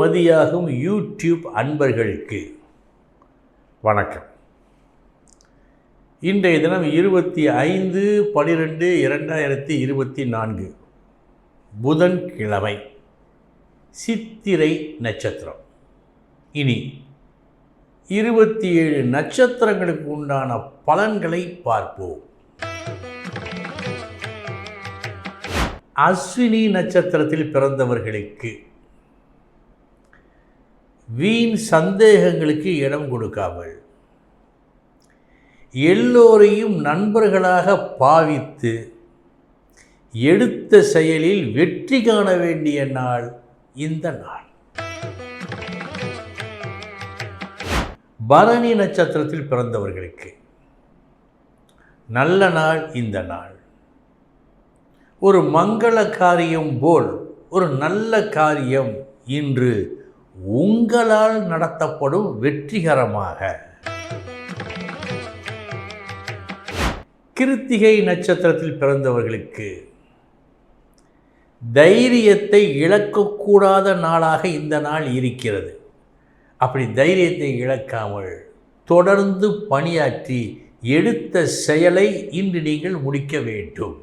மதியாகும் YouTube அன்பர்களுக்கு வணக்கம். இன்றைய தினம் 25/12/2024 புதன்கிழமை, சித்திரை நட்சத்திரம். இனி 27 நட்சத்திரங்களுக்கு உண்டான பலன்களை பார்ப்போம். அஸ்வினி நட்சத்திரத்தில் பிறந்தவர்களுக்கு வீண் சந்தேகங்களுக்கு இடம் கொடுக்காமல் எல்லோரையும் நண்பர்களாக பாவித்து எடுத்த செயலில் வெற்றி காண வேண்டிய நாள் இந்த நாள். பரணி நட்சத்திரத்தில் பிறந்தவர்களுக்கு நல்ல நாள் இந்த நாள். ஒரு மங்கள காரியம் போல் ஒரு நல்ல காரியம் இன்று உங்களால் நடத்தப்படும் வெற்றிகரமாக. கிருத்திகை நட்சத்திரத்தில் பிறந்தவர்களுக்கு தைரியத்தை இழக்கக்கூடாத நாளாக இந்த நாள் இருக்கிறது. அப்படி தைரியத்தை இழக்காமல் தொடர்ந்து பணியாற்றி எடுத்த செயலை இன்று நீங்கள் முடிக்க வேண்டும்.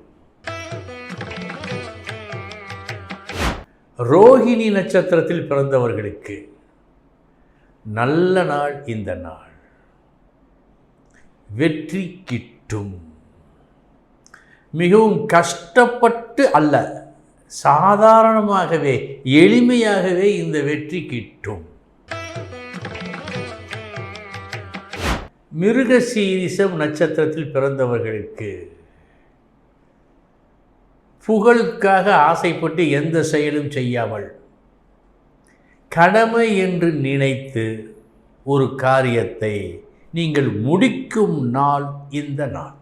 ரோஹிணி நட்சத்திரத்தில் பிறந்தவர்களுக்கு நல்ல நாள் இந்த நாள். வெற்றி கிட்டும். மிகவும் கஷ்டப்பட்டு அல்ல, சாதாரணமாகவே எளிமையாகவே இந்த வெற்றி கிட்டும். மிருகசீரிஷம் நட்சத்திரத்தில் பிறந்தவர்களுக்கு புகழுக்காக ஆசைப்பட்டு எந்த செயலும் செய்யாமல் கடமை என்று நினைத்து ஒரு காரியத்தை நீங்கள் முடிக்கும் நாள் இந்த நாள்.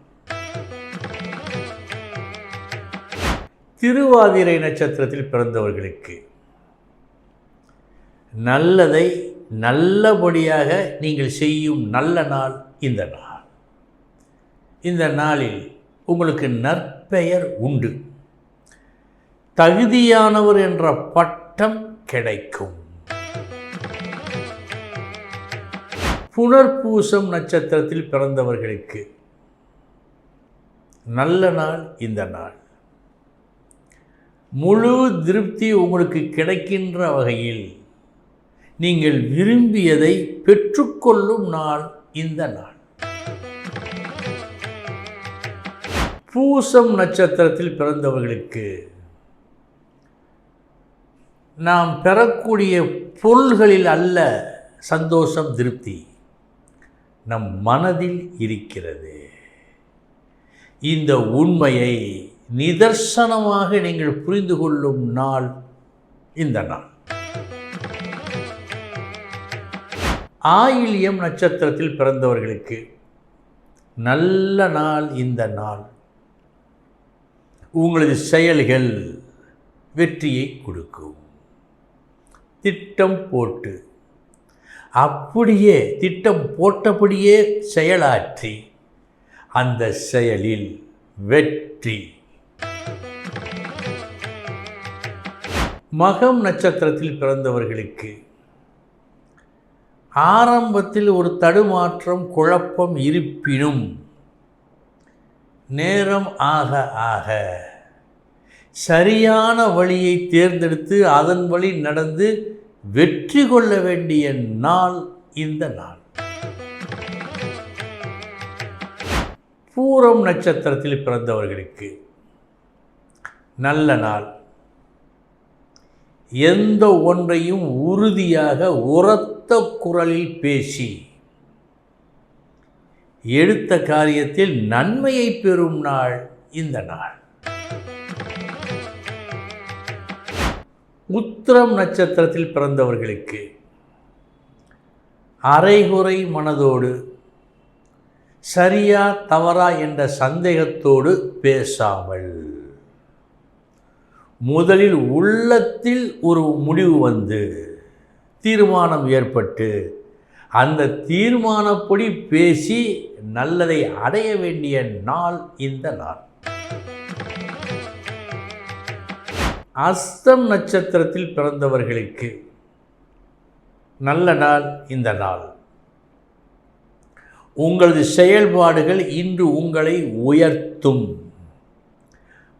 திருவாதிரை நட்சத்திரத்தில் பிறந்தவர்களுக்கு நல்லதை நல்லபடியாக நீங்கள் செய்யும் நல்ல நாள் இந்த நாள். இந்த நாளில் உங்களுக்கு நற்பெயர் உண்டு. தகுதியானவர் என்ற பட்டம் கிடைக்கும். புனர்பூசம் நட்சத்திரத்தில் பிறந்தவர்களுக்கு நல்ல நாள் இந்த நாள். முழு திருப்தி உங்களுக்கு கிடைக்கின்ற வகையில் நீங்கள் விரும்பியதை பெற்றுக்கொள்ளும் நாள் இந்த நாள். பூசம் நட்சத்திரத்தில் பிறந்தவர்களுக்கு நாம் பெறக்கூடிய பொருள்களில் அல்ல சந்தோஷம், திருப்தி நம் மனதில் இருக்கிறது. இந்த உண்மையை நிதர்சனமாக நீங்கள் புரிந்து கொள்ளும் நாள் இந்த நாள். ஆயில்யம் நட்சத்திரத்தில் பிறந்தவர்களுக்கு நல்ல நாள் இந்த நாள். உங்களது செயல்கள் வெற்றியை கொடுக்கும். திட்டம் போட்டு அப்படியே திட்டம் போட்டபடியே செயலாற்றி அந்த செயலில் வெற்றி. மகம் நட்சத்திரத்தில் பிறந்தவர்களுக்கு ஆரம்பத்தில் ஒரு தடுமாற்றம், குழப்பம் இருப்பினும் நேரம் ஆக ஆக சரியான வழியை தேர்ந்தெடுத்து அதன் வழி நடந்து வெற்றி கொள்ள வேண்டிய நாள் இந்த நாள். பூரம் நட்சத்திரத்தில் பிறந்தவர்களுக்கு நல்ல நாள். எந்த ஒன்றையும் உறுதியாக உரத்த குரலில் பேசி எடுத்த காரியத்தில் நன்மையை பெறும் நாள் இந்த நாள். உத்திரம் நட்சத்திரத்தில் பிறந்தவர்களுக்கு அரைகுறை மனதோடு, சரியா தவறா என்ற சந்தேகத்தோடு பேசாமல் முதலில் உள்ளத்தில் ஒரு முடிவு வந்து தீர்மானம் ஏற்பட்டு அந்த தீர்மானப்படி பேசி நல்லதை அடைய வேண்டிய நாள் இந்த நாள். அஸ்தம் நட்சத்திரத்தில் பிறந்தவர்களுக்கு நல்ல நாள் இந்த நாள். உங்களது செயல்பாடுகள் இன்று உங்களை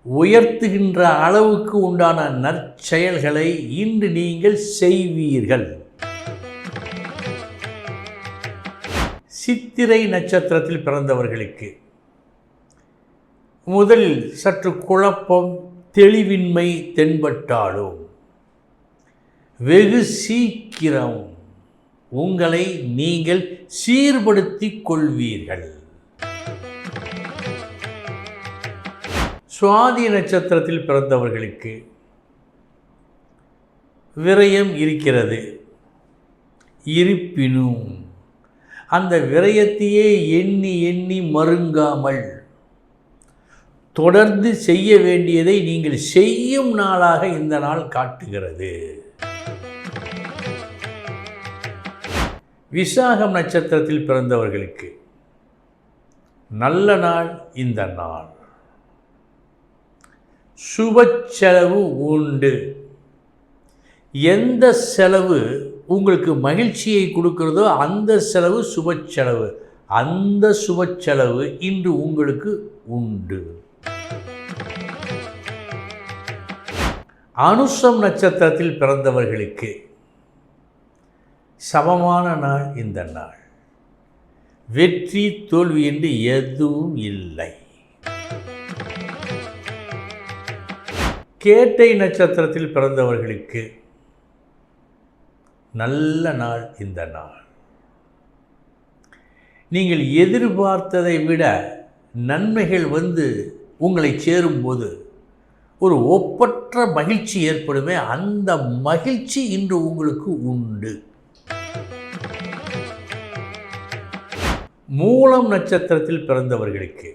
உயர்த்துகின்ற அளவுக்கு உண்டான நற்செயல்களை இன்று நீங்கள் செய்வீர்கள். சித்திரை நட்சத்திரத்தில் பிறந்தவர்களுக்கு முதலில் சற்று குழப்பம், தெளிவின்மை தென்பட்டாலும் வெகு சீக்கிரம் உங்களை நீங்கள் சீர்படுத்திக் கொள்வீர்கள். சுவாதி நட்சத்திரத்தில் பிறந்தவர்களுக்கு விரயம் இருக்கிறது. இருப்பினும் அந்த விரயத்தையே எண்ணி எண்ணி மருங்காமல் தொடர்ந்து செய்ய வேண்டியதை நீங்கள் செய்யும் நாளாக இந்த நாள் காட்டுகிறது. விசாகம் நட்சத்திரத்தில் பிறந்தவர்களுக்கு நல்ல நாள் இந்த நாள். சுப செலவு உண்டு. எந்த செலவு உங்களுக்கு மகிழ்ச்சியை கொடுக்கிறதோ அந்த செலவு சுப செலவு. அந்த சுப செலவு இன்று உங்களுக்கு உண்டு. அனுசம் நட்சத்திரத்தில் பிறந்தவர்களுக்கு சமமான நாள் இந்த நாள். வெற்றி தோல்வி என்று எதுவும் இல்லை. கேட்டை நட்சத்திரத்தில் பிறந்தவர்களுக்கு நல்ல நாள் இந்த நாள். நீங்கள் எதிர்பார்த்ததை விட நன்மைகள் வந்து உங்களை சேரும்போது ஒரு ஒப்பற்ற மகிழ்ச்சி ஏற்படுமே, அந்த மகிழ்ச்சி இன்று உங்களுக்கு உண்டு. மூலம் நட்சத்திரத்தில் பிறந்தவர்களுக்கு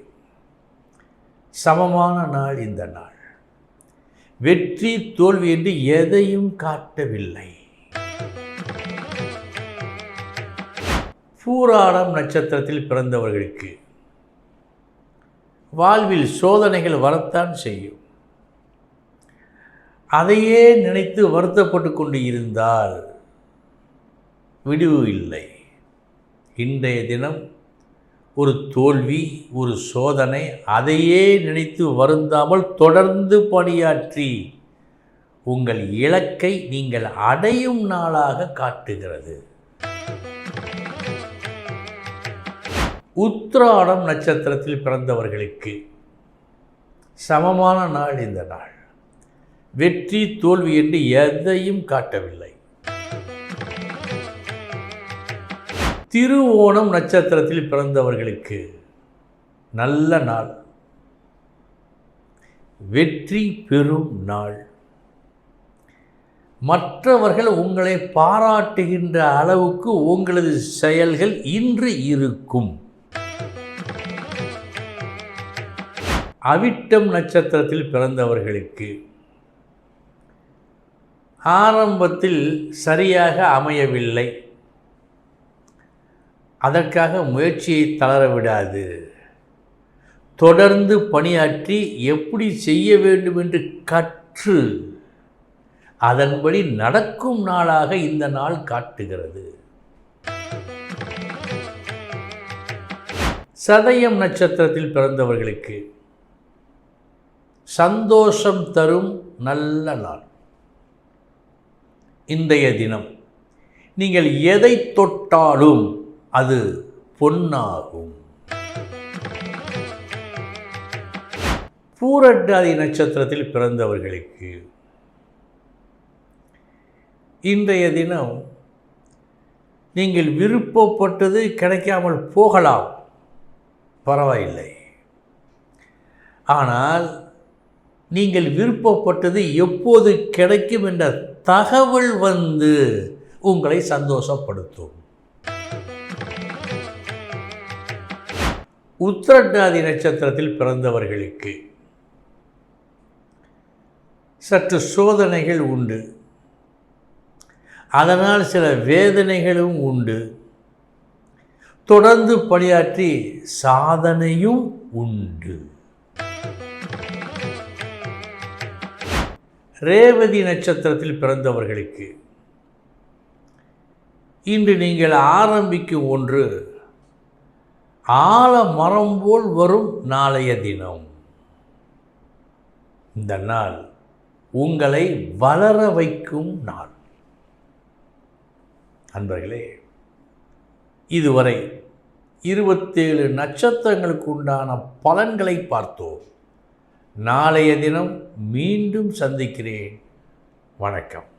சமமான நாள் இந்த நாள். வெற்றி தோல்வி என்று எதையும் காட்டவில்லை. பூராடம் நட்சத்திரத்தில் பிறந்தவர்களுக்கு வாழ்வில் சோதனைகள் வரத்தான் செய்யும். அதையே நினைத்து வருத்தப்பட்டு கொண்டு இருந்தால் விடிவு இல்லை. இன்றைய தினம் ஒரு தோல்வி, ஒரு சோதனை, அதையே நினைத்து வருந்தாமல் தொடர்ந்து பணியாற்றி உங்கள் இலக்கை நீங்கள் அடையும் நாளாக காட்டுகிறது. உத்திராடம் நட்சத்திரத்தில் பிறந்தவர்களுக்கு சமமான நாள் இந்த நாள். வெற்றி தோல்வி என்று எதையும் காட்டவில்லை. திருவோணம் நட்சத்திரத்தில் பிறந்தவர்களுக்கு நல்ல நாள். வெற்றி பெறும் நாள். மற்றவர்கள் உங்களை பாராட்டுகின்ற அளவுக்கு உங்களது செயல்கள் இன்று இருக்கும். அவிட்டம் நட்சத்திரத்தில் பிறந்தவர்களுக்கு ஆரம்பத்தில் சரியாக அமையவில்லை. அதற்காக முயற்சியை தளர விடாது. தொடர்ந்து பணியாற்றி எப்படி செய்ய வேண்டும் என்று கற்று அதன்படி நடக்கும் நாளாக இந்த நாள் காட்டுகிறது. சதயம் நட்சத்திரத்தில் பிறந்தவர்களுக்கு சந்தோஷம் தரும் நல்ல நாள். இன்றைய தினம் நீங்கள் எதை தொட்டாலும் அது பொன்னாகும். பூரட்டாதி நட்சத்திரத்தில் பிறந்தவர்களுக்கு இன்றைய தினம் நீங்கள் விருப்பப்பட்டது கிடைக்காமல் போகலாம், பரவாயில்லை. ஆனால் நீங்கள் விருப்பப்பட்டது எப்போது கிடைக்கும் என்ற தகவல் வந்து உங்களை சந்தோஷப்படுத்தும். உத்திரட்டாதி நட்சத்திரத்தில் பிறந்தவர்களுக்கு சற்று சோதனைகள் உண்டு. அதனால் சில வேதனைகளும் உண்டு. தொடர்ந்து பணியாற்றி சாதனையும் உண்டு. ரேவதி நட்சத்திரத்தில் பிறந்தவர்களுக்கு இன்று நீங்கள் ஆரம்பிக்கும் ஒன்று ஆலமரம் போல் வரும் நாளைய தினம். இந்த நாள் உங்களை வளர வைக்கும் நாள். அன்பர்களே, இதுவரை 27 நட்சத்திரங்களுக்கு உண்டான பலன்களை பார்த்தோம். நாளைய தினம் மீண்டும் சந்திக்கிறேன். வணக்கம்.